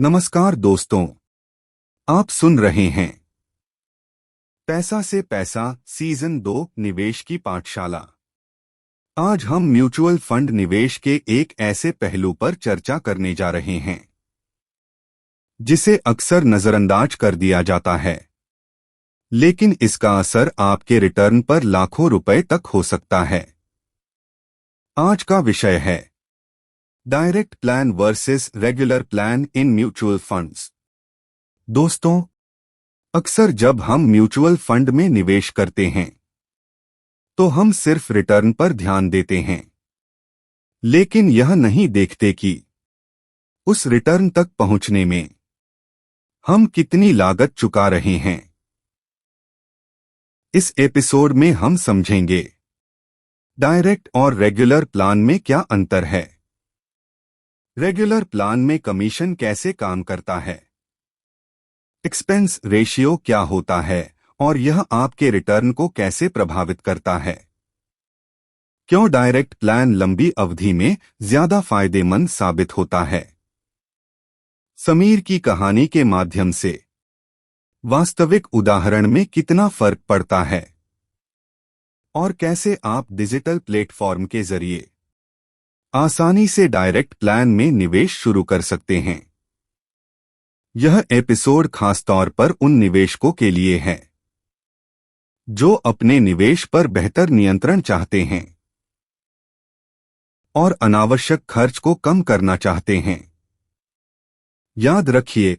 नमस्कार दोस्तों, आप सुन रहे हैं पैसा से पैसा सीजन 2 निवेश की पाठशाला। आज हम म्यूचुअल फंड निवेश के एक ऐसे पहलू पर चर्चा करने जा रहे हैं जिसे अक्सर नजरअंदाज कर दिया जाता है, लेकिन इसका असर आपके रिटर्न पर लाखों रुपए तक हो सकता है। आज का विषय है direct plan versus regular plan in mutual funds. दोस्तों, अक्सर जब हम म्यूचुअल फंड में निवेश करते हैं तो हम सिर्फ रिटर्न पर ध्यान देते हैं, लेकिन यह नहीं देखते कि उस रिटर्न तक पहुंचने में हम कितनी लागत चुका रहे हैं। इस एपिसोड में हम समझेंगे डायरेक्ट और रेगुलर प्लान में क्या अंतर है, रेगुलर प्लान में कमीशन कैसे काम करता है, एक्सपेंस रेशियो क्या होता है और यह आपके रिटर्न को कैसे प्रभावित करता है, क्यों डायरेक्ट प्लान लंबी अवधि में ज्यादा फायदेमंद साबित होता है। समीर की कहानी के माध्यम से वास्तविक उदाहरण में कितना फर्क पड़ता है और कैसे आप डिजिटल प्लेटफॉर्म के जरिए आसानी से डायरेक्ट प्लान में निवेश शुरू कर सकते हैं। यह एपिसोड खासतौर पर उन निवेशकों के लिए है जो अपने निवेश पर बेहतर नियंत्रण चाहते हैं और अनावश्यक खर्च को कम करना चाहते हैं। याद रखिए,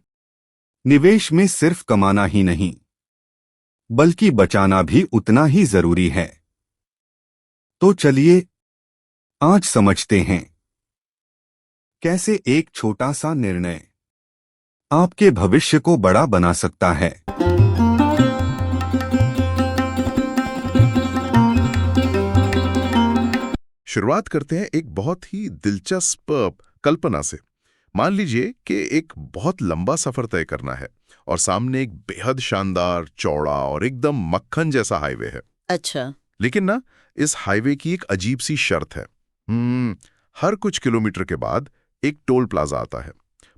निवेश में सिर्फ कमाना ही नहीं, बल्कि बचाना भी उतना ही जरूरी है। तो चलिए आज समझते हैं कैसे एक छोटा सा निर्णय आपके भविष्य को बड़ा बना सकता है। शुरुआत करते हैं एक बहुत ही दिलचस्प कल्पना से। मान लीजिए कि एक बहुत लंबा सफर तय करना है और सामने एक बेहद शानदार, चौड़ा और एकदम मक्खन जैसा हाईवे है। अच्छा। लेकिन ना, इस हाईवे की एक अजीब सी शर्त है। हर कुछ किलोमीटर के बाद एक टोल प्लाजा आता है,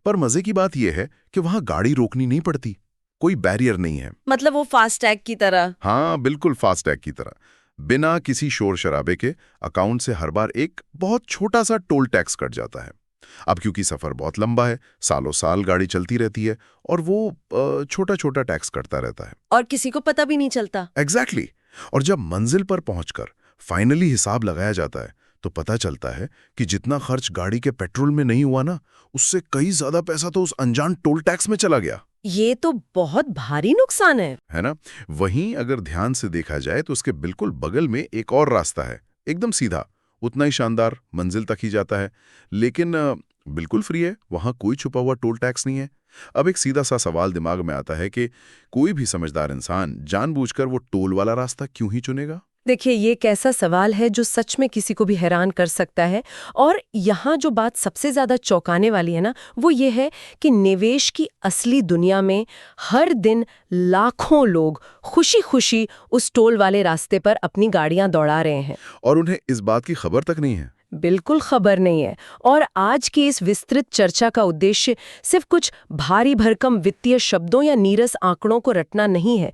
पर मजे की बात यह है कि वहां गाड़ी रोकनी नहीं पड़ती, कोई बैरियर नहीं है। मतलब वो फास्टैग की तरह? हाँ, बिल्कुल फास्टैग की तरह। बिना किसी शोर शराबे के अकाउंट से हर बार एक बहुत छोटा सा टोल टैक्स कट जाता है। अब क्योंकि सफर बहुत लंबा है, सालों साल गाड़ी चलती रहती है और वो छोटा छोटा टैक्स कटता रहता है और किसी को पता भी नहीं चलता। एग्जैक्टली। और जब मंजिल पर पहुंचकर फाइनली हिसाब लगाया जाता है तो पता चलता है कि जितना खर्च गाड़ी के पेट्रोल में नहीं हुआ ना, उससे कई ज्यादा पैसा तो उस अनजान टोल टैक्स में चला गया। ये तो बहुत भारी नुकसान है ना? वहीं अगर ध्यान से देखा जाए तो उसके बिल्कुल बगल में एक और रास्ता है, एकदम सीधा, उतना ही शानदार, मंजिल तक ही जाता है, लेकिन बिल्कुल फ्री है। वहां कोई छुपा हुआ टोल टैक्स नहीं है। अब एक सीधा सा सवाल दिमाग में आता है कि कोई भी समझदार इंसान जानबूझकर वो टोल वाला रास्ता क्यों ही चुनेगा? देखिए, ये एक ऐसा सवाल है जो सच में किसी को भी हैरान कर सकता है। और यहाँ जो बात सबसे ज्यादा चौंकाने वाली है ना, वो ये है कि निवेश की असली दुनिया में हर दिन लाखों लोग खुशी खुशी उस टोल वाले रास्ते पर अपनी गाड़ियां दौड़ा रहे हैं और उन्हें इस बात की खबर तक नहीं है। बिल्कुल खबर नहीं है। और आज की इस विस्तृत चर्चा का उद्देश्य सिर्फ कुछ भारी भरकम वित्तीय शब्दों या नीरस आंकड़ों को रटना नहीं है।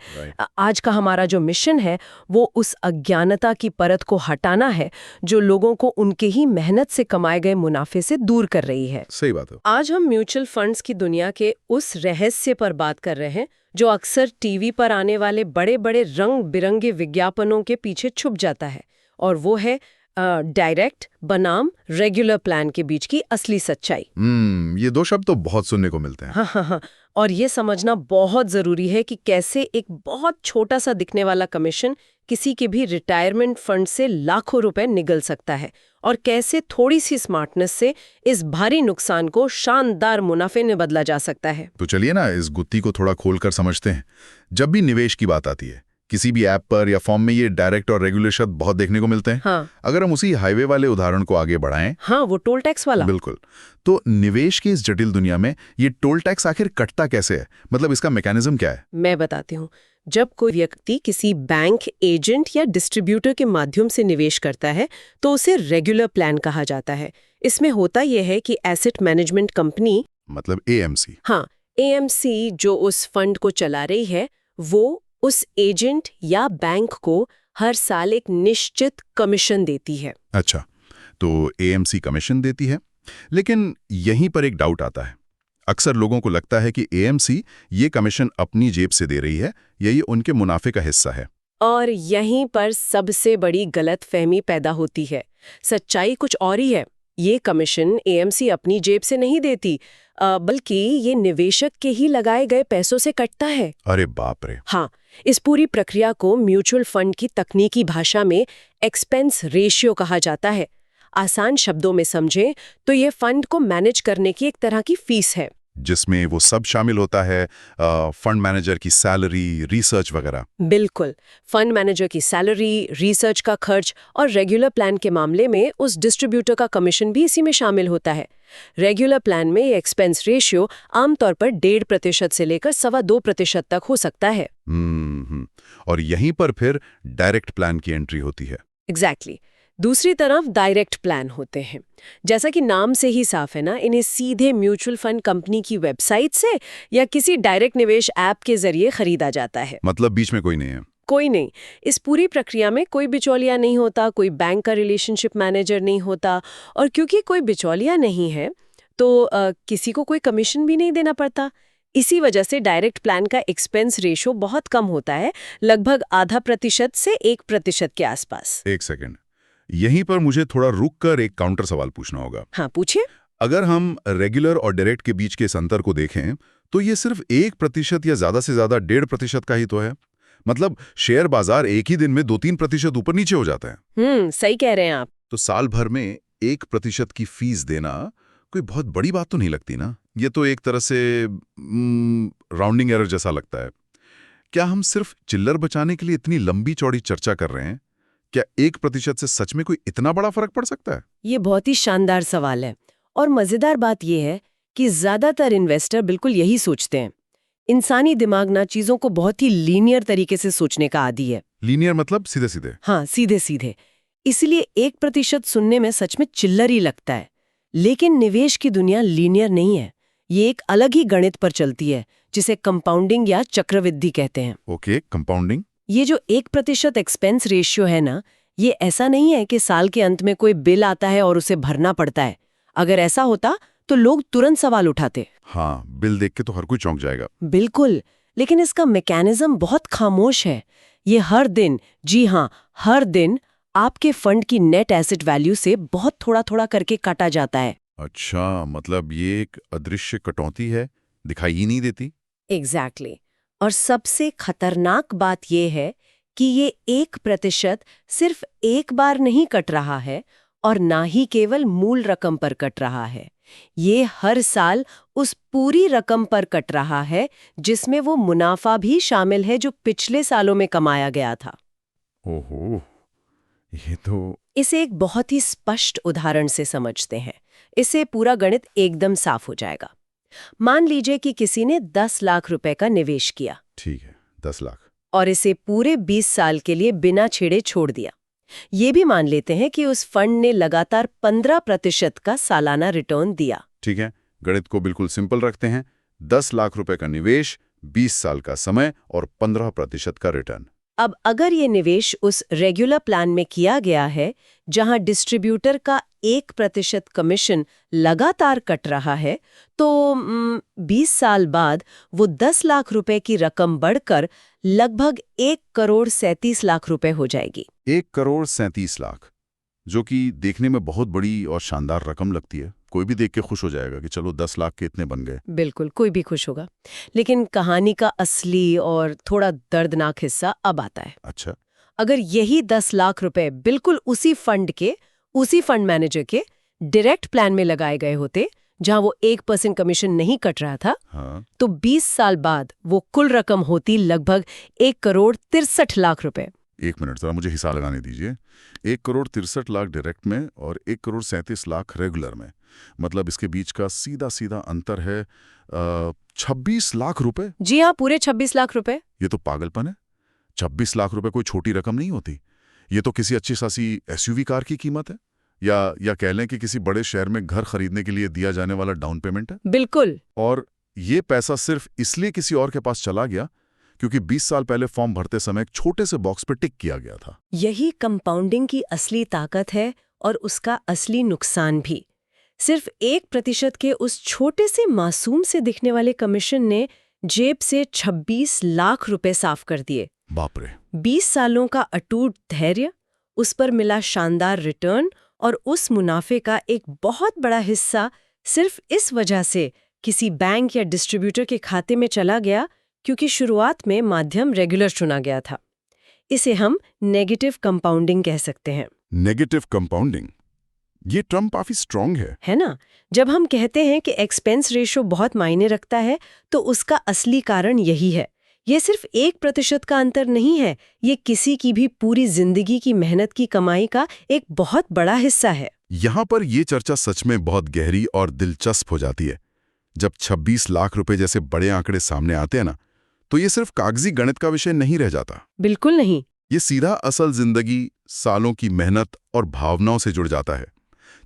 आज का हमारा जो मिशन है वो उस अज्ञानता की परत को हटाना है जो लोगों को उनके ही मेहनत से कमाए गए मुनाफे से दूर कर रही है। सही बात है। आज हम म्यूचुअल फंड्स की दुनिया के उस रहस्य पर बात कर रहे हैं जो अक्सर टीवी पर आने वाले बड़े बड़े रंग बिरंगे विज्ञापनों के पीछे छुप जाता है, और वो है डायरेक्ट बनाम रेगुलर प्लान के बीच की असली सच्चाई। ये दो शब्द तो बहुत सुनने को मिलते हैं। हाँ। और ये समझना बहुत जरूरी है कि कैसे एक बहुत छोटा सा दिखने वाला कमीशन किसी के भी रिटायरमेंट फंड से लाखों रुपए निगल सकता है, और कैसे थोड़ी सी स्मार्टनेस से इस भारी नुकसान को शानदार मुनाफे में बदला जा सकता है। तो चलिए ना, इस गुत्थी को थोड़ा खोलकर समझते हैं। जब भी निवेश की बात आती है, किसी भी ऐप पर या फॉर्म में ये डायरेक्ट और रेगुलर शब्द बहुत देखने को मिलते हैं। हाँ। अगर हम उसी हाईवे वाले उदाहरण को आगे बढ़ाएं। हाँ, वो टोल टैक्स वाला। बिल्कुल। तो निवेश की इस जटिल दुनिया में ये टोल टैक्स आखिर कटता कैसे है? मतलब इसका मैकेनिज्म क्या है? मैं बताती हूँ। जब कोई व्यक्ति किसी बैंक एजेंट या डिस्ट्रीब्यूटर के माध्यम से निवेश करता है तो उसे रेगुलर प्लान कहा जाता है। इसमें होता यह है कि एसेट मैनेजमेंट कंपनी मतलब एएमसी। हाँ, एएमसी जो उस फंड को चला रही है वो उस एजेंट या बैंक को हर साल एक निश्चित कमीशन देती है। अच्छा, तो एएमसी कमीशन देती है। लेकिन यहीं पर एक डाउट आता है। अक्सर लोगों को लगता है कि एएमसी ये कमीशन अपनी जेब से दे रही है या ये उनके मुनाफे का हिस्सा है। और यहीं पर सबसे बड़ी गलतफहमी पैदा होती है। सच्चाई कुछ और ही है। ये कमीशन एएमसी अपनी जेब से नहीं देती, बल्कि ये निवेशक के ही लगाए गए पैसों से कटता है। अरे बाप रे। हाँ, इस पूरी प्रक्रिया को म्यूचुअल फंड की तकनीकी भाषा में एक्सपेंस रेशियो कहा जाता है। आसान शब्दों में समझें तो ये फंड को मैनेज करने की एक तरह की फीस है, जिसमें वो सब शामिल होता है, फंड मैनेजर की सैलरी, रिसर्च वगैरह। बिल्कुल। फंड मैनेजर की सैलरी, रिसर्च का खर्च और रेगुलर प्लान के मामले में उस डिस्ट्रीब्यूटर का कमीशन भी इसी में शामिल होता है। रेगुलर प्लान में ये एक्सपेंस रेशियो आमतौर पर 1.5% से लेकर 2.25% तक हो सकता है। और यहीं पर फिर डायरेक्ट प्लान की एंट्री होती है। एग्जैक्टली। दूसरी तरफ डायरेक्ट प्लान होते हैं। जैसा कि नाम से ही साफ है ना, इन्हें सीधे म्यूचुअल फंड कंपनी की वेबसाइट से या किसी डायरेक्ट निवेश ऐप के जरिए खरीदा जाता है। मतलब बीच में कोई नहीं है। कोई नहीं। इस पूरी प्रक्रिया में कोई बिचौलिया नहीं होता, कोई बैंक का रिलेशनशिप मैनेजर नहीं होता, और क्योंकि कोई बिचौलिया नहीं है तो किसी को कोई कमीशन भी नहीं देना पड़ता। इसी वजह से डायरेक्ट प्लान का एक्सपेंस रेशो बहुत कम होता है, लगभग 0.5% से 1% के आसपास। एक सेकंड, यहीं पर मुझे थोड़ा रुक कर एक काउंटर सवाल पूछना होगा। हाँ, पूछिए। अगर हम रेगुलर और डायरेक्ट के बीच के इस अंतर को देखें तो ये सिर्फ 1% या ज्यादा से ज्यादा 1.5% का ही तो है। मतलब शेयर बाजार एक ही दिन में 2-3% ऊपर नीचे हो जाता है। सही कह रहे हैं आप। तो साल भर में 1% की फीस देना कोई बहुत बड़ी बात तो नहीं लगती ना। ये तो एक तरह से राउंडिंग एरर जैसा लगता है। क्या हम सिर्फ चिल्लर बचाने के लिए इतनी लंबी चौड़ी चर्चा कर रहे हैं? क्या 1% से सच में कोई इतना बड़ा फर्क पड़ सकता है? ये बहुत ही शानदार सवाल है, और मजेदार बात यह है कि ज्यादातर इन्वेस्टर बिल्कुल यही सोचते हैं। इंसानी दिमाग ना चीजों को बहुत ही लीनियर तरीके से सोचने का आदी है। लीनियर मतलब सीधे सीधे? हाँ, सीधे सीधे। इसलिए 1% सुनने में सच में चिल्लर ही लगता है। लेकिन निवेश की दुनिया लीनियर नहीं है। ये एक अलग ही गणित पर चलती है, जिसे कंपाउंडिंग या चक्रवृद्धि कहते हैं। Okay, compounding. ये जो 1% एक्सपेंस रेशियो है ना, ये ऐसा नहीं है कि साल के अंत में कोई बिल आता है और उसे भरना पड़ता है। अगर ऐसा होता तो लोग तुरंत सवाल उठाते। हाँ, बिल देख के तो हर कोई चौंक जाएगा। बिल्कुल, लेकिन इसका मैकेनिज्म बहुत खामोश है। ये हर दिन, जी हाँ, हर दिन आपके फंड की नेट एसेट वैल्यू से बहुत थोड़ा थोड़ा करके काटा जाता है। अच्छा, मतलब ये एक अदृश्य कटौती है, दिखाई ही नहीं देती। एग्जैक्टली। और सबसे खतरनाक बात यह है कि ये 1% सिर्फ एक बार नहीं कट रहा है, और ना ही केवल मूल रकम पर कट रहा है। ये हर साल उस पूरी रकम पर कट रहा है जिसमें वो मुनाफा भी शामिल है जो पिछले सालों में कमाया गया था। ओहो, ये तो... इसे एक बहुत ही स्पष्ट उदाहरण से समझते हैं। इससे पूरा गणित एकदम साफ हो जाएगा। मान लीजिए कि किसी ने 10 लाख रुपए का निवेश किया। ठीक है, 10 लाख। और इसे पूरे 20 साल के लिए बिना छेड़े छोड़ दिया। ये भी मान लेते हैं कि उस फंड ने लगातार 15% का सालाना रिटर्न दिया। ठीक है, गणित को बिल्कुल सिंपल रखते हैं। 10 लाख रुपए का निवेश, 20 साल का समय और 15% का रिटर्न। अब अगर ये निवेश उस रेगुलर प्लान में किया गया है जहां डिस्ट्रीब्यूटर का 1% कमीशन लगातार कट रहा है, तो 20 साल बाद वो 10 लाख रुपए की रकम बढ़कर लगभग 1,37,00,000 रुपए हो जाएगी। 1,37,00,000, जो कि देखने में बहुत बड़ी और शानदार रकम लगती है। कोई भी देख के खुश हो जाएगा कि चलो 10 लाख के इतने बन गए। बिल्कुल, कोई भी खुश होगा। लेकिन कहानी का असली और थोड़ा दर्दनाक हिस्सा अब आता है। अच्छा। अगर यही 10 लाख रुपए बिल्कुल उसी फंड मैनेजर के डायरेक्ट प्लान में लगाए गए होते जहां वो 1% कमीशन नहीं कट रहा था, हाँ। तो 20 साल बाद वो कुल रकम होती लगभग 1,63,00,000 रुपए। एक मिनट, जरा मुझे हिसाब लगाने दीजिए। 1,63,00,000 डायरेक्ट में और 1,37,00,000 रेगुलर में, मतलब इसके बीच का सीधा सीधा अंतर है 26 लाख रुपए। जी हाँ, पूरे 26 लाख रुपए। ये तो पागलपन है। 26 लाख रुपए कोई छोटी रकम नहीं होती। ये तो किसी अच्छी खासी एसयूवी कार की कीमत है। या कह लें कि किसी बड़े शहर में घर खरीदने के लिए दिया जाने वाला डाउन पेमेंट है। बिल्कुल। और ये पैसा सिर्फ इसलिए किसी और के पास चला गया क्योंकि 20 साल पहले फॉर्म भरते समय एक छोटे से बॉक्स पर टिक किया गया था। यही कंपाउंडिंग की असली ताकत है और उसका असली नुकसान भी। सिर्फ 1% के उस छोटे से मासूम से दिखने वाले कमीशन ने जेब से 26 लाख रुपए साफ कर दिए। बाप रे। 20 सालों का अटूट धैर्य, उस पर मिला शानदार रिटर्न और उस मुनाफे का एक बहुत बड़ा हिस्सा सिर्फ इस वजह से किसी बैंक या डिस्ट्रीब्यूटर के खाते में चला गया क्योंकि शुरुआत में माध्यम रेगुलर चुना गया था। इसे हम नेगेटिव कंपाउंडिंग कह सकते हैं। नेगेटिव कंपाउंडिंग, ये टर्म काफी स्ट्रांग है ना? जब हम कहते हैं कि एक्सपेंस रेशो बहुत मायने रखता है तो उसका असली कारण यही है। ये सिर्फ 1% का अंतर नहीं है, ये किसी की भी पूरी जिंदगी की मेहनत की कमाई का एक बहुत बड़ा हिस्सा है। यहाँ पर ये चर्चा सच में बहुत गहरी और दिलचस्प हो जाती है। जब 26 लाख रुपए जैसे बड़े आंकड़े सामने आते हैं ना, तो ये सिर्फ कागजी गणित का विषय नहीं रह जाता। बिल्कुल नहीं। ये सीधा असल जिंदगी, सालों की मेहनत और भावनाओं से जुड़ जाता है।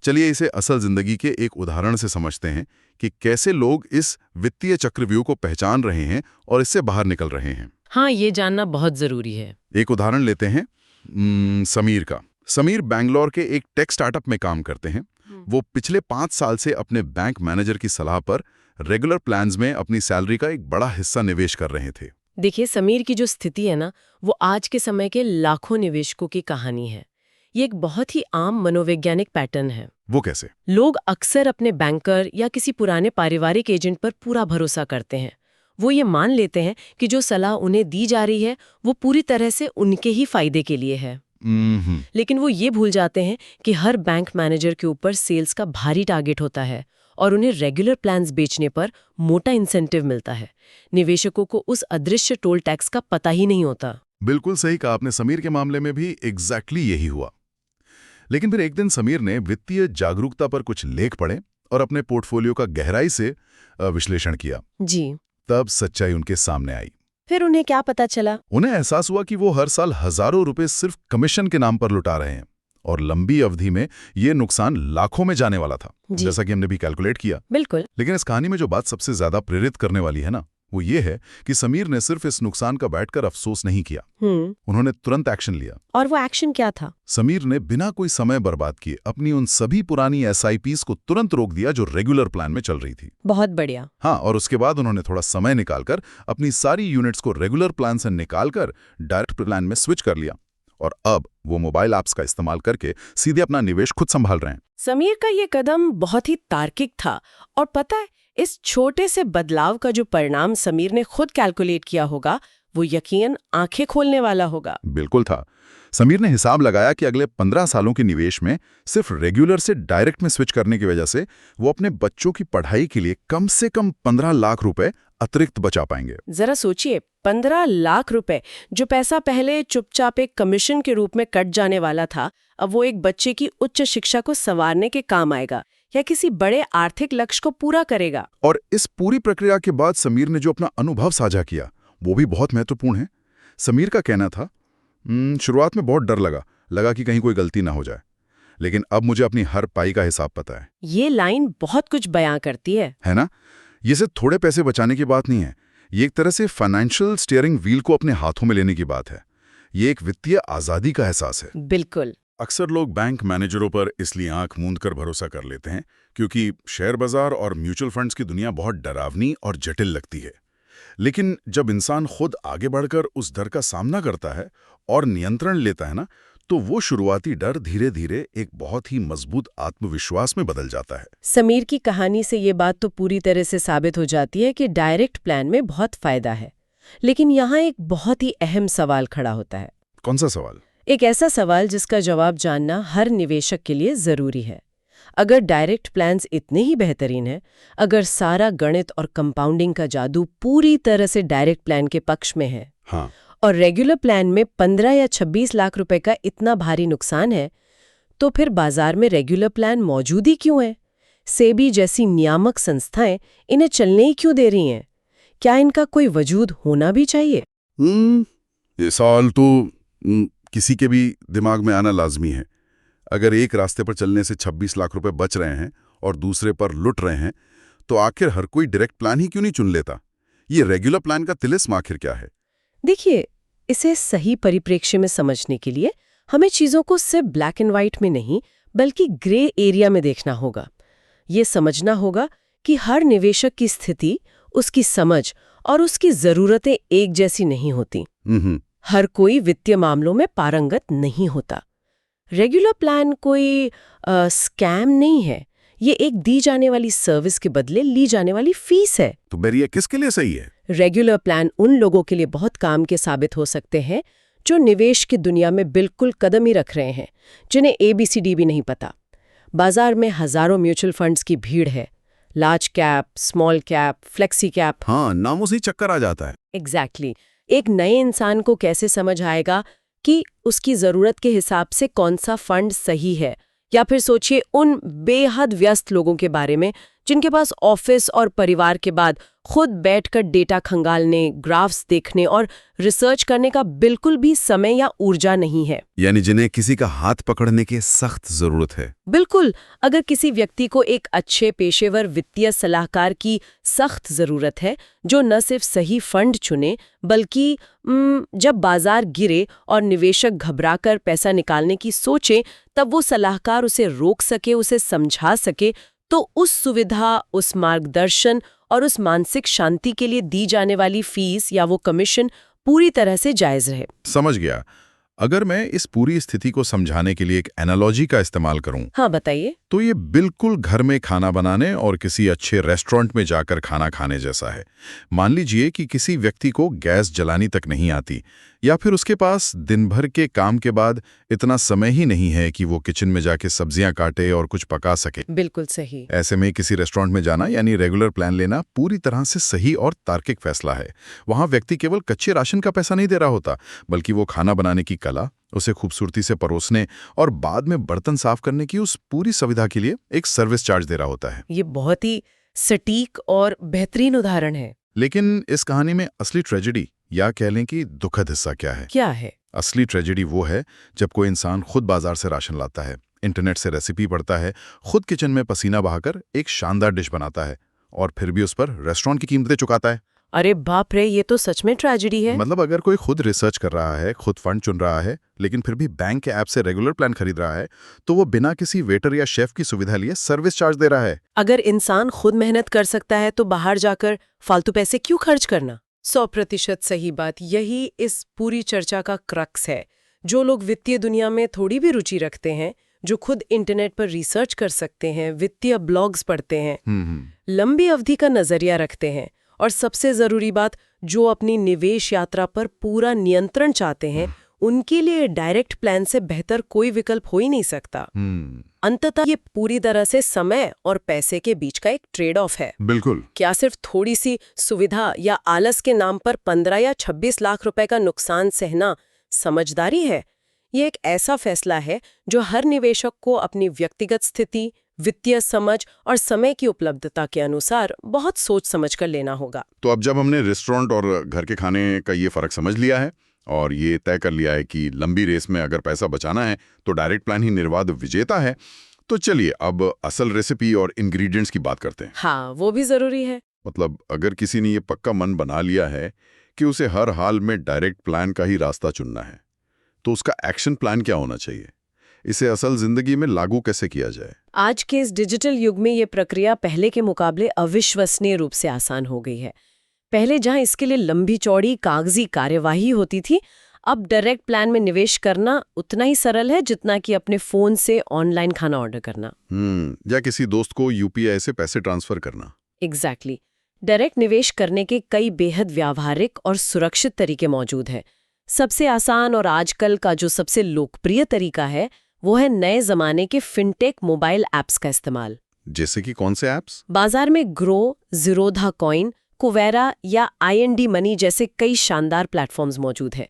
चलिए इसे असल जिंदगी के एक उदाहरण से समझते हैं कि कैसे लोग इस वित्तीय चक्रव्यूह को पहचान रहे हैं और इससे बाहर निकल रहे हैं। हाँ, ये जानना बहुत जरूरी है। एक उदाहरण लेते हैं समीर का। समीर बैंगलोर के एक टेक स्टार्टअप में काम करते हैं। वो पिछले 5 साल से अपने बैंक मैनेजर की सलाह पर रेगुलर प्लान्स में अपनी सैलरी का एक बड़ा हिस्सा निवेश कर रहे थे। देखिए, समीर की जो स्थिति है ना, वो आज के समय के लाखों निवेशकों की कहानी है। ये एक बहुत ही आम मनोवैज्ञानिक पैटर्न है। वो कैसे? लोग अक्सर अपने बैंकर या किसी पुराने पारिवारिक एजेंट पर पूरा भरोसा करते हैं। वो ये मान लेते हैं कि जो सलाह उन्हें दी जा रही है वो पूरी तरह से उनके ही फायदे के लिए है। लेकिन वो ये भूल जाते हैं कि हर बैंक मैनेजर के ऊपर सेल्स का भारी टारगेट होता है और उन्हें रेगुलर प्लान्स बेचने पर मोटा इंसेंटिव मिलता है। निवेशकों को उस अदृश्य टोल टैक्स का पता ही नहीं होता। बिल्कुल सही कहा आपने। समीर के मामले में भी एग्जैक्टली यही हुआ। लेकिन फिर एक दिन समीर ने वित्तीय जागरूकता पर कुछ लेख पढ़े और अपने पोर्टफोलियो का गहराई से विश्लेषण किया। जी। तब सच्चाई उनके सामने आई। फिर उन्हें क्या पता चला? उन्हें एहसास हुआ कि वो हर साल हजारों रुपए सिर्फ कमीशन के नाम पर लुटा रहे हैं और लंबी अवधि में ये नुकसान लाखों में जाने वाला था, जैसा कि हमने भी कैलकुलेट किया। बिल्कुल। लेकिन इस कहानी में जो बात सबसे ज्यादा प्रेरित करने वाली है ना, वो ये है कि समीर ने सिर्फ इस नुकसान का बैठकर अफसोस नहीं किया। उन्होंने तुरंत एक्शन लिया। और वो एक्शन क्या था? समीर ने बिना कोई समय बर्बाद किए अपनी उन सभी पुरानी SIPs को तुरंत रोक दिया जो रेगुलर प्लान में चल रही थी। बहुत बढ़िया। हाँ, और उसके बाद उन्होंने थोड़ा समय निकालकर अपनी सारी यूनिट्स को रेगुलर प्लान से निकालकर डायरेक्ट प्लान में स्विच कर लिया और अब वो मोबाइल ऐप्स का इस्तेमाल करके सीधे अपना निवेश खुद संभाल रहे हैं। समीर का ये कदम बहुत ही तार्किक था और पता है, इस छोटे से बदलाव का जो परिणाम समीर ने खुद कैलकुलेट किया होगा वो यकीनन आंखें खोलने वाला होगा। बिल्कुल था। समीर ने हिसाब लगाया कि अगले 15 सालों के निवेश में सिर्फ रेगुलर से डायरेक्ट में स्विच करने की वजह से वो अपने बच्चों की पढ़ाई के लिए कम से कम 15 लाख रुपए अतिरिक्त बचा पाएंगे। जरा सोचिए, 15 लाख रुपए, जो पैसा पहले चुपचाप एक कमीशन के रूप में कट जाने वाला था, अब वो एक बच्चे की उच्च शिक्षा को संवारने के काम आएगा या किसी बड़े आर्थिक लक्ष्य को पूरा करेगा। और इस पूरी प्रक्रिया के बाद समीर ने जो अपना अनुभव साझा किया वो भी बहुत महत्वपूर्ण है। समीर का कहना था, शुरुआत में बहुत डर लगा कि कहीं कोई गलती ना हो जाए, लेकिन अब मुझे अपनी हर पाई का हिसाब पता है। ये लाइन बहुत कुछ बयां करती है ना? ये सिर्फ थोड़े पैसे बचाने की बात नहीं है, ये एक तरह से फाइनेंशियल स्टीयरिंग व्हील को अपने हाथों में लेने की बात है। ये एक वित्तीय आजादी का एहसास है। बिल्कुल। अक्सर लोग बैंक मैनेजरों पर इसलिए आंख मूंद कर भरोसा कर लेते हैं क्योंकि शेयर बाजार और म्यूचुअल फंड्स की दुनिया बहुत डरावनी और जटिल लगती है। लेकिन जब इंसान खुद आगे बढ़कर उस डर का सामना करता है और नियंत्रण लेता है ना, तो वो शुरुआती डर धीरे धीरे एक बहुत ही मजबूत आत्मविश्वास में बदल जाता है। समीर की कहानी से ये बात तो पूरी तरह से साबित हो जाती है कि डायरेक्ट प्लान में बहुत फायदा है। लेकिन यहाँ एक बहुत ही अहम सवाल खड़ा होता है। कौन सा सवाल? एक ऐसा सवाल जिसका जवाब जानना हर निवेशक के लिए जरूरी है। अगर डायरेक्ट प्लान्स इतने ही बेहतरीन हैं, अगर सारा गणित और कंपाउंडिंग का जादू पूरी तरह से डायरेक्ट प्लान के पक्ष में है, हाँ, और रेगुलर प्लान में 15 या 26 लाख रुपए का इतना भारी नुकसान है, तो फिर बाजार में रेगुलर प्लान मौजूद ही क्यों है? सेबी जैसी नियामक संस्थाएं इन्हें चलने ही क्यों दे रही हैं? क्या इनका कोई वजूद होना भी चाहिए? ये सवाल तो किसी के भी दिमाग में आना लाजमी है। अगर एक रास्ते पर चलने से 26 लाख रुपए बच रहे हैं और दूसरे पर लुट रहे हैं, तो आखिर हर कोई डायरेक्ट प्लान ही क्यों नहीं चुन लेता? ये रेगुलर प्लान का तिलिस्म आखिर क्या है? देखिए, इसे सही परिप्रेक्ष्य में समझने के लिए हमें चीजों को सिर्फ ब्लैक एंड व्हाइट में नहीं बल्कि ग्रे एरिया में देखना होगा। ये समझना होगा कि हर निवेशक की स्थिति, उसकी समझ और उसकी जरूरतें एक जैसी नहीं होती। हर कोई वित्तीय मामलों में पारंगत नहीं होता। रेगुलर प्लान कोई स्कैम नहीं है, ये एक दी जाने वाली सर्विस के बदले ली जाने वाली फीस है। तो मेरी ये किसके लिए सही है? रेगुलर प्लान उन लोगों के लिए बहुत काम के साबित हो सकते हैं जो निवेश की दुनिया में बिल्कुल कदम ही रख रहे हैं, जिन्हें ABCD भी नहीं पता। बाजार में हजारों म्यूचुअल फंड्स की भीड़ है, large cap, small cap, flexi cap. हाँ, नामों से ही चक्कर आ जाता है। एग्जैक्टली। एक नए इंसान को कैसे समझ आएगा कि उसकी जरूरत के हिसाब से कौन सा फंड सही है? या फिर सोचिए उन बेहद व्यस्त लोगों के बारे में जिनके पास ऑफिस और परिवार के बाद खुद बैठकर डेटा खंगालने, ग्राफ्स देखने और रिसर्च करने का बिल्कुल भी समय या ऊर्जा नहीं है। यानी जिन्हें किसी का हाथ पकड़ने की सख्त जरूरत है। बिल्कुल। अगर किसी व्यक्ति को एक अच्छे पेशेवर वित्तीय सलाहकार की सख्त जरूरत है जो न सिर्फ सही फंड चुने बल्कि जब बाजार गिरे और निवेशक घबराकर पैसा निकालने की सोचे तब वो सलाहकार उसे रोक सके, उसे समझा सके, तो उस सुविधा, उस मार्गदर्शन और उस मानसिक शांति के लिए दी जाने वाली फीस या वो कमीशन पूरी तरह से जायज रहे। समझ गया। अगर मैं इस पूरी स्थिति को समझाने के लिए एक एनालॉजी का इस्तेमाल करूं, हाँ बताइए। तो ये बिल्कुल घर में खाना बनाने और किसी अच्छे रेस्टोरेंट में जाकर खाना खाने जैसा है। मान लीजिए कि किसी व्यक्ति को गैस जलानी तक नहीं आती, या फिर उसके पास दिन भर के काम के बाद इतना समय ही नहीं है कि वो किचन में जाके सब्जियां काटे और कुछ पका सके। बिल्कुल सही। ऐसे में किसी रेस्टोरेंट में जाना यानी रेगुलर प्लान लेना पूरी तरह से सही और तार्किक फैसला है। वहां व्यक्ति केवल कच्चे राशन का पैसा नहीं दे रहा होता, बल्कि वो खाना बनाने की कला, उसे खूबसूरती से परोसने और बाद में बर्तन साफ करने की उस पूरी सुविधा के लिए एक सर्विस चार्ज दे रहा होता है। ये बहुत ही सटीक और बेहतरीन उदाहरण है। लेकिन इस कहानी में असली ट्रेजेडी या कह लें कि दुखद हिस्सा क्या है? क्या है? असली ट्रेजेडी वो है जब कोई इंसान खुद बाजार से राशन लाता है, इंटरनेट से रेसिपी पढ़ता है, खुद किचन में पसीना बहाकर एक शानदार डिश बनाता है और फिर भी उस पर रेस्टोरेंट की कीमतें चुकाता है। अरे बाप रे, ये तो सच में ट्रेजेडी है। मतलब अगर कोई खुद रिसर्च कर रहा है, खुद फंड चुन रहा है, लेकिन फिर भी बैंक के ऐप से रेगुलर प्लान खरीद रहा है, तो वो बिना किसी वेटर या शेफ की सुविधा लिए सर्विस चार्ज दे रहा है। अगर इंसान खुद मेहनत कर सकता है तो बाहर जाकर फालतू पैसे क्यों खर्च करना? 100% सही बात। यही इस पूरी चर्चा का क्रक्स है। जो लोग वित्तीय दुनिया में थोड़ी भी रुचि रखते हैं, जो खुद इंटरनेट पर रिसर्च कर सकते हैं, वित्तीय ब्लॉग्स पढ़ते हैं, लंबी अवधि का नजरिया रखते हैं और सबसे जरूरी बात, जो अपनी निवेश यात्रा पर पूरा नियंत्रण चाहते हैं, उनके लिए डायरेक्ट प्लान से बेहतर कोई विकल्प हो ही नहीं सकता। अंततः ये पूरी तरह से समय और पैसे के बीच का एक ट्रेड ऑफ है। बिल्कुल। क्या सिर्फ थोड़ी सी सुविधा या आलस के नाम पर 15 या 26 लाख रुपए का नुकसान सहना समझदारी है? ये एक ऐसा फैसला है जो हर निवेशक को अपनी व्यक्तिगत स्थिति, वित्तीय समझ और समय की उपलब्धता के अनुसार बहुत सोच समझ कर लेना होगा। तो अब जब हमने रेस्टोरेंट और घर के खाने का ये फर्क समझ लिया है और ये तय कर लिया है कि लंबी रेस में अगर पैसा बचाना है तो डायरेक्ट प्लान ही निर्वाध विजेता है, तो चलिए अब असल रेसिपी और इंग्रेडिएंट्स की बात करते हैं। हाँ, वो भी जरूरी है। मतलब अगर किसी ने ये पक्का मन बना लिया है कि उसे हर हाल में डायरेक्ट प्लान का ही रास्ता चुनना है, तो उसका एक्शन प्लान क्या होना चाहिए? इसे असल जिंदगी में लागू कैसे किया जाए? आज के इस डिजिटल युग में ये प्रक्रिया पहले के मुकाबले अविश्वसनीय रूप से आसान हो गई है। पहले जहां इसके लिए लंबी चौड़ी कागजी कार्यवाही होती थी, अब डायरेक्ट प्लान में निवेश करना उतना ही सरल है जितना कि अपने फोन से ऑनलाइन खाना ऑर्डर करना। या किसी दोस्त को UPI से पैसे ट्रांसफर करना। एग्जैक्टली। डायरेक्ट निवेश करने के कई बेहद व्यावहारिक और सुरक्षित तरीके मौजूद हैं। सबसे आसान और आजकल का जो सबसे लोकप्रिय तरीका है वो है नए जमाने के फिनटेक मोबाइल ऐप्स का इस्तेमाल। जैसे कि कौन से ऐप्स? बाजार में ग्रो, ज़ीरोधा कॉइन, कुवेरा या IND मनी जैसे कई शानदार प्लेटफॉर्म्स मौजूद हैं।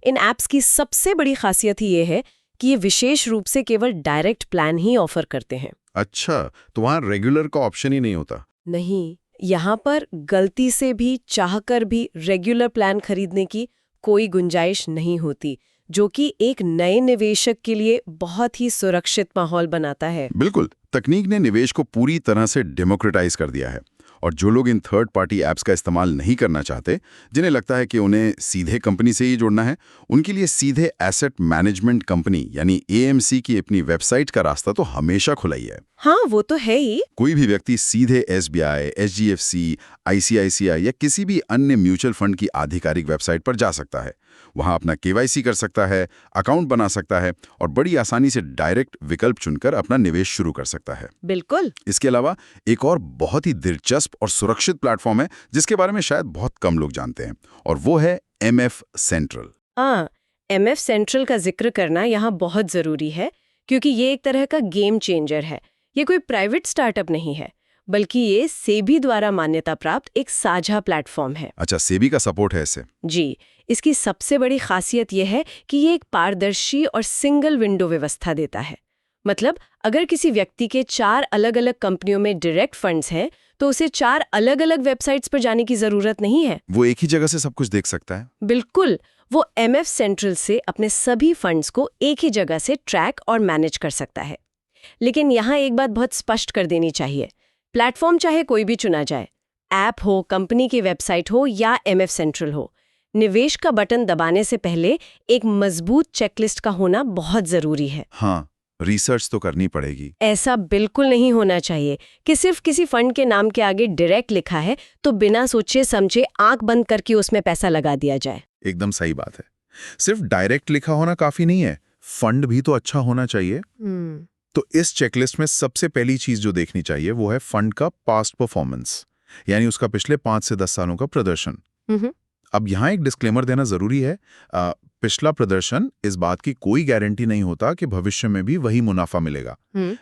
इन ऐप्स की सबसे बड़ी खासियत ही ये है कि ये विशेष रूप से केवल डायरेक्ट प्लान ही ऑफर करते हैं। अच्छा, तो वहाँ रेगुलर का ऑप्शन ही नहीं होता? नहीं, यहाँ पर गलती से भी चाहकर भी रेगुलर प्लान खरीदने की कोई गुंजाइश नहीं होती। जो कि एक नए निवेशक के लिए बहुत ही सुरक्षित माहौल बनाता है। बिल्कुल, तकनीक ने निवेश को पूरी तरह से डेमोक्रेटाइज कर दिया है। और जो लोग इन थर्ड पार्टी ऐप्स का इस्तेमाल नहीं करना चाहते, जिन्हें लगता है कि उन्हें सीधे कंपनी से ही जुड़ना है, उनके लिए सीधे एसेट मैनेजमेंट कंपनी यानी एएमसी की अपनी वेबसाइट का रास्ता तो हमेशा खुला ही है। हाँ, वो तो है ही। कोई भी व्यक्ति सीधे एसबीआई, एचडीएफसी, आईसीआईसीआई या किसी भी अन्य म्यूचुअल फंड की आधिकारिक वेबसाइट पर जा सकता है। वहां अपना केवाईसी कर सकता है, अकाउंट बना सकता है और बड़ी आसानी से डायरेक्ट विकल्प चुनकर अपना निवेश शुरू कर सकता है। बिल्कुल। इसके अलावा एक और बहुत ही दिलचस्प और सुरक्षित प्लेटफॉर्म है जिसके बारे में शायद बहुत कम लोग जानते हैं, और वो है एमएफ सेंट्रल। हाँ, एमएफ सेंट्रल का जिक्र करना यहाँ बहुत जरूरी है, क्योंकि ये एक तरह का गेम चेंजर है। ये कोई प्राइवेट स्टार्टअप नहीं है, बल्कि ये सेबी द्वारा मान्यता प्राप्त एक साझा प्लेटफॉर्म है। अच्छा, सेबी का सपोर्ट है इसे? जी, इसकी सबसे बड़ी खासियत यह है कि ये एक पारदर्शी और सिंगल विंडो व्यवस्था देता है। मतलब अगर किसी व्यक्ति के 4 अलग-अलग कंपनियों में डायरेक्ट फंड्स हैं, तो उसे 4 अलग-अलग वेबसाइट्स पर जाने की जरूरत नहीं है। वो एक ही जगह से सब कुछ देख सकता है। बिल्कुल, वो एमएफ सेंट्रल से अपने सभी फंड्स को एक ही जगह से ट्रैक और मैनेज कर सकता है। लेकिन यहाँ एक बात बहुत स्पष्ट कर देनी चाहिए, प्लेटफॉर्म चाहे कोई भी चुना जाए, ऐप हो, कंपनी की वेबसाइट हो या एमएफ सेंट्रल हो, निवेश का बटन दबाने से पहले एक मजबूत चेकलिस्ट का होना बहुत जरूरी है। हाँ, रिसर्च तो करनी पड़ेगी। ऐसा बिल्कुल नहीं होना चाहिए कि सिर्फ किसी फंड के नाम के आगे डायरेक्ट लिखा है तो बिना सोचे समझे आंख बंद करके उसमें पैसा लगा दिया जाए। एकदम सही बात है। सिर्फ डायरेक्ट लिखा होना काफी नहीं है, फंड भी तो अच्छा होना चाहिए। तो इस चेकलिस्ट में सबसे पहली चीज जो देखनी चाहिए वो है फंड का पास्ट परफॉर्मेंस, यानी उसका पिछले 5 से 10 सालों का प्रदर्शन। अब यहाँ एक डिस्क्लेमर देना जरूरी है, पिछला प्रदर्शन इस बात की कोई गारंटी नहीं होता कि भविष्य में भी वही मुनाफा मिलेगा,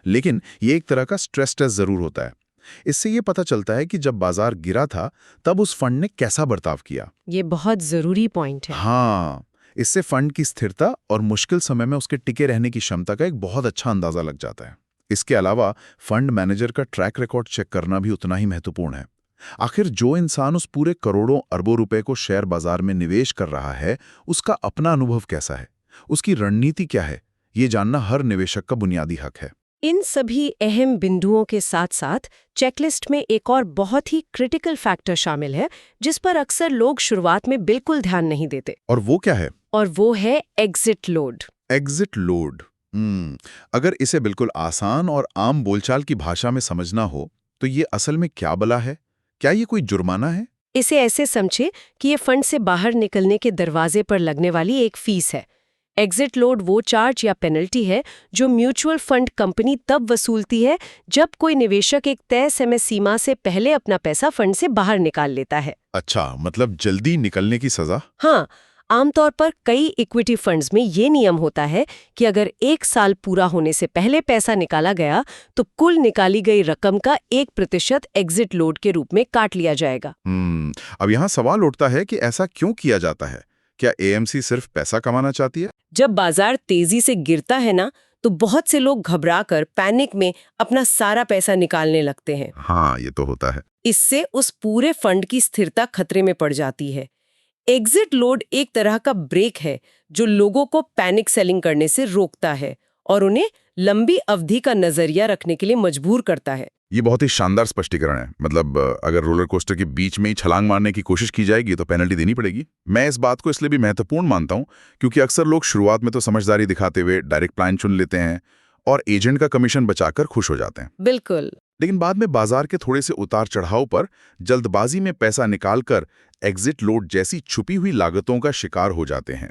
लेकिन ये एक तरह का स्ट्रेस टेस्ट जरूर होता है। इससे ये पता चलता है कि जब बाजार गिरा था तब उस फंड ने कैसा बर्ताव किया। ये बहुत जरूरी पॉइंट है। हाँ, इससे फंड की स्थिरता और मुश्किल समय में उसके टिके रहने की क्षमता का एक बहुत अच्छा अंदाजा लग जाता है। इसके अलावा फंड मैनेजर का ट्रैक रिकॉर्ड चेक करना भी उतना ही महत्वपूर्ण है। आखिर जो इंसान उस पूरे करोड़ों अरबों रुपए को शेयर बाजार में निवेश कर रहा है, उसका अपना अनुभव कैसा है, उसकी रणनीति क्या है, ये जानना हर निवेशक का बुनियादी हक है। इन सभी अहम बिंदुओं के साथ साथ चेकलिस्ट में एक और बहुत ही क्रिटिकल फैक्टर शामिल है, जिस पर अक्सर लोग शुरुआत में बिल्कुल ध्यान नहीं देते। और वो क्या है? और वो है एग्जिट लोड। Exit load. अगर इसे बिल्कुल आसान और आम बोलचाल की भाषा में समझना हो तो ये असल में क्या बला है? क्या ये कोई जुर्माना है? इसे ऐसे समझे कि ये फंड से बाहर निकलने के दरवाजे पर लगने वाली एक फीस है। एग्जिट लोड वो चार्ज या पेनल्टी है जो म्यूचुअल फंड कंपनी तब वसूलती है जब कोई निवेशक एक तय समय सीमा से पहले अपना पैसा फंड से बाहर निकाल लेता है। अच्छा, मतलब जल्दी निकलने की सजा? हाँ, आमतौर पर कई इक्विटी फंड्स में ये नियम होता है कि अगर 1 साल पूरा होने से पहले पैसा निकाला गया तो कुल निकाली गई रकम का 1% एग्जिट लोड के रूप में काट लिया जाएगा। अब यहाँ सवाल उठता है कि ऐसा क्यों किया जाता है? क्या एएमसी सिर्फ पैसा कमाना चाहती है? जब बाजार तेजी से गिरता है ना, तो बहुत से लोग घबराकर पैनिक में अपना सारा पैसा निकालने लगते हैं। हाँ, ये तो होता है। इससे उस पूरे फंड की स्थिरता खतरे में पड़ जाती है। एग्जिट लोड एक तरह का ब्रेक है जो लोगों को पैनिक सेलिंग करने से रोकता है और उन्हें लंबी अवधि का नजरिया रखने के लिए मजबूर करता है। ये बहुत ही शानदार स्पष्टीकरण है। मतलब अगर रोलर कोस्टर के बीच में ही छलांग मारने की कोशिश की जाएगी तो पेनल्टी देनी पड़ेगी। मैं इस बात को इसलिए भी महत्वपूर्ण मानता हूं क्योंकि अक्सर लोग शुरुआत में तो समझदारी दिखाते हुए डायरेक्ट प्लान चुन लेते हैं और एजेंट का कमीशन बचाकर खुश हो जाते हैं। बिल्कुल। लेकिन बाद में बाजार के थोड़े से उतार चढ़ाव पर जल्दबाजी में पैसा निकालकर एग्जिट लोड जैसी छुपी हुई लागतों का शिकार हो जाते हैं।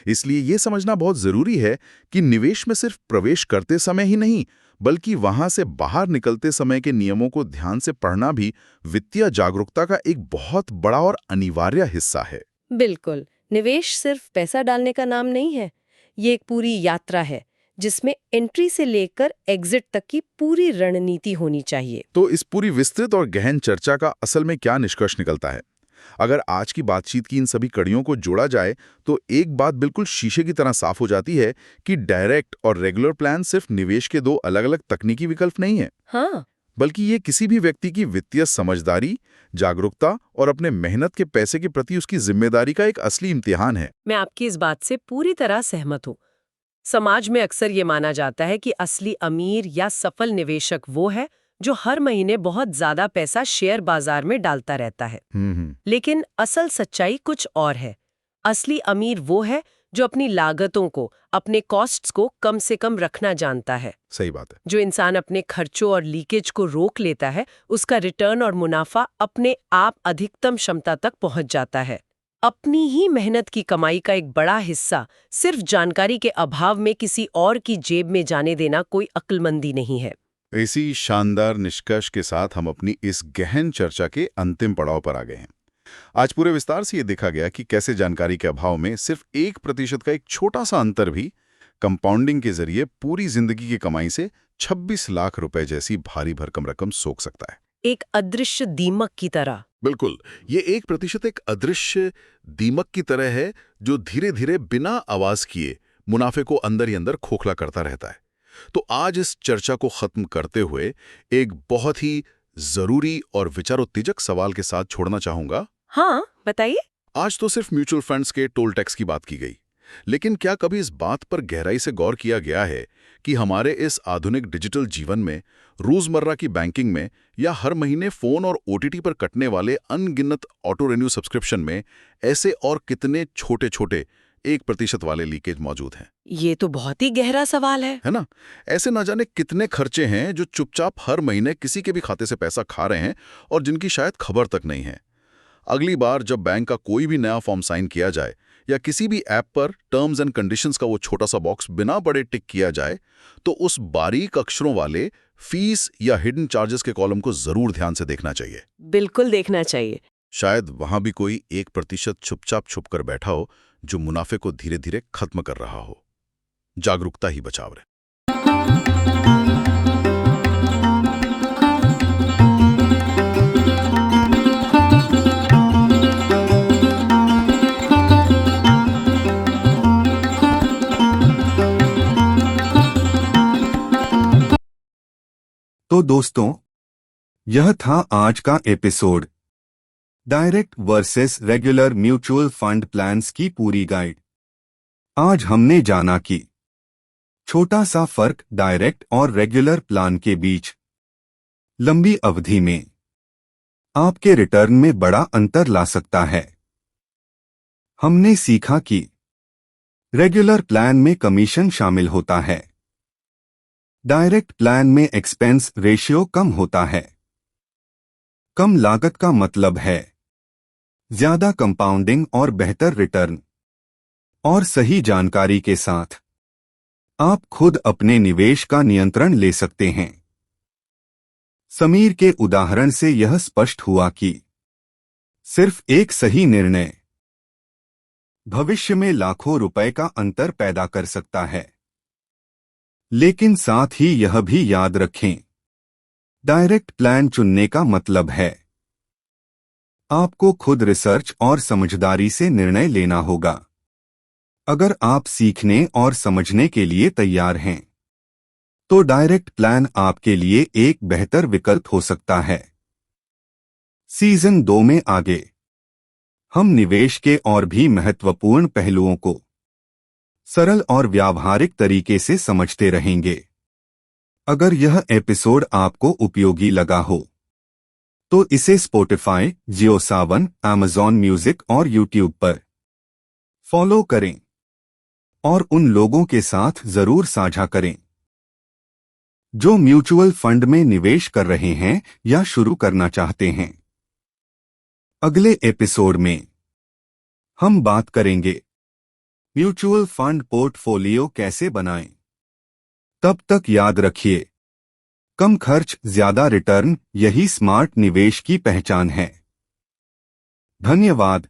इसलिए ये समझना बहुत जरूरी है कि निवेश में सिर्फ प्रवेश करते समय ही नहीं बल्कि वहां से बाहर निकलते समय के नियमों को ध्यान से पढ़ना भी वित्तीय जागरूकता का एक बहुत बड़ा और अनिवार्य हिस्सा है। बिल्कुल, निवेश सिर्फ पैसा डालने का नाम नहीं है, ये एक पूरी यात्रा है जिसमें एंट्री से लेकर एग्जिट तक की पूरी रणनीति होनी चाहिए। तो इस पूरी विस्तृत और गहन चर्चा का असल में क्या निष्कर्ष निकलता है? अगर आज की बातचीत की इन सभी कड़ियों को जोड़ा जाए तो एक बात बिल्कुल शीशे की तरह साफ हो जाती है कि डायरेक्ट और रेगुलर प्लान सिर्फ निवेश के 2 अलग-अलग तकनीकी विकल्प नहीं है। हाँ, बल्कि ये किसी भी व्यक्ति की वित्तीय समझदारी, जागरूकता और अपने मेहनत के पैसे के प्रति उसकी जिम्मेदारी का एक असली इम्तिहान है। मैं आपकी इस बात से पूरी तरह सहमत हूँ। समाज में अक्सर ये माना जाता है कि असली अमीर या सफल निवेशक वो है जो हर महीने बहुत ज्यादा पैसा शेयर बाजार में डालता रहता है। लेकिन असल सच्चाई कुछ और है। असली अमीर वो है जो अपनी लागतों को, अपने कॉस्ट्स को कम से कम रखना जानता है। सही बात है। जो इंसान अपने खर्चों और लीकेज को रोक लेता है, उसका रिटर्न और मुनाफा अपने आप अधिकतम क्षमता तक पहुंच जाता है। अपनी ही मेहनत की कमाई का एक बड़ा हिस्सा सिर्फ जानकारी के अभाव में किसी और की जेब में जाने देना कोई अक्लमंदी नहीं है। इसी शानदार निष्कर्ष के साथ हम अपनी इस गहन चर्चा के अंतिम पड़ाव पर आ गए हैं। आज पूरे विस्तार से ये देखा गया कि कैसे जानकारी के अभाव में सिर्फ 1% का एक छोटा सा अंतर भी कंपाउंडिंग के जरिए पूरी जिंदगी की कमाई से 26 लाख रुपए जैसी भारी भरकम रकम सोख सकता है। एक अदृश्य दीमक की तरह। बिल्कुल, ये 1% एक अदृश्य दीमक की तरह है जो धीरे धीरे बिना आवाज किए मुनाफे को अंदर ही अंदर खोखला करता रहता है। तो आज इस चर्चा को खत्म करते हुए एक बहुत ही जरूरी और विचारोत्तेजक सवाल के साथ छोड़ना चाहूंगा। हाँ, बताइए। आज तो सिर्फ म्यूचुअल फंड्स के टोल टैक्स की बात की गई, लेकिन क्या कभी इस बात पर गहराई से गौर किया गया है कि हमारे इस आधुनिक डिजिटल जीवन में, रोजमर्रा की बैंकिंग में या हर महीने फोन और ओटीटी पर कटने वाले अनगिनत ऑटो रिन्यू सब्सक्रिप्शन में ऐसे और कितने छोटे छोटे 1% वाले लीकेज मौजूद हैं? ये तो बहुत ही गहरा सवाल है ना? ऐसे ना जाने कितने खर्चे हैं जो चुपचाप हर महीने किसी के भी खाते से पैसा खा रहे हैं और जिनकी शायद खबर तक नहीं है। अगली बार जब बैंक का कोई भी नया फॉर्म साइन किया जाए या किसी भी ऐप पर टर्म्स एंड कंडीशंस का वो छोटा सा बॉक्स बिना बड़े टिक किया जाए, तो उस बारीक अक्षरों वाले फीस या हिडन चार्जेस के कॉलम को जरूर ध्यान से देखना चाहिए। बिल्कुल देखना चाहिए। शायद वहां भी कोई 1% चुपचाप छुप कर बैठा हो जो मुनाफे को धीरे धीरे खत्म कर रहा हो। जागरूकता ही बचाव रहे। तो दोस्तों, यह था आज का episode, direct versus regular mutual fund plans की पूरी गाइड। आज हमने जाना कि छोटा सा फर्क डायरेक्ट और रेगुलर प्लान के बीच लंबी अवधि में आपके रिटर्न में बड़ा अंतर ला सकता है। हमने सीखा कि रेगुलर प्लान में कमीशन शामिल होता है, डायरेक्ट प्लान में एक्सपेंस रेशियो कम होता है। कम लागत का मतलब है ज्यादा कंपाउंडिंग और बेहतर रिटर्न। और सही जानकारी के साथ आप खुद अपने निवेश का नियंत्रण ले सकते हैं। समीर के उदाहरण से यह स्पष्ट हुआ कि सिर्फ एक सही निर्णय भविष्य में लाखों रुपए का अंतर पैदा कर सकता है। लेकिन साथ ही यह भी याद रखें, डायरेक्ट प्लान चुनने का मतलब है आपको खुद रिसर्च और समझदारी से निर्णय लेना होगा। अगर आप सीखने और समझने के लिए तैयार हैं, तो डायरेक्ट प्लान आपके लिए एक बेहतर विकल्प हो सकता है। सीजन 2 में आगे हम निवेश के और भी महत्वपूर्ण पहलुओं को सरल और व्यावहारिक तरीके से समझते रहेंगे। अगर यह एपिसोड आपको उपयोगी लगा हो, तो इसे स्पॉटिफाई, जियो सावन, अमेज़न म्यूजिक और यूट्यूब पर फॉलो करें और उन लोगों के साथ जरूर साझा करें जो म्यूचुअल फंड में निवेश कर रहे हैं या शुरू करना चाहते हैं। अगले एपिसोड में हम बात करेंगे म्यूचुअल फंड पोर्टफोलियो कैसे बनाएं। तब तक याद रखिए, कम खर्च ज्यादा रिटर्न, यही स्मार्ट निवेश की पहचान है। धन्यवाद।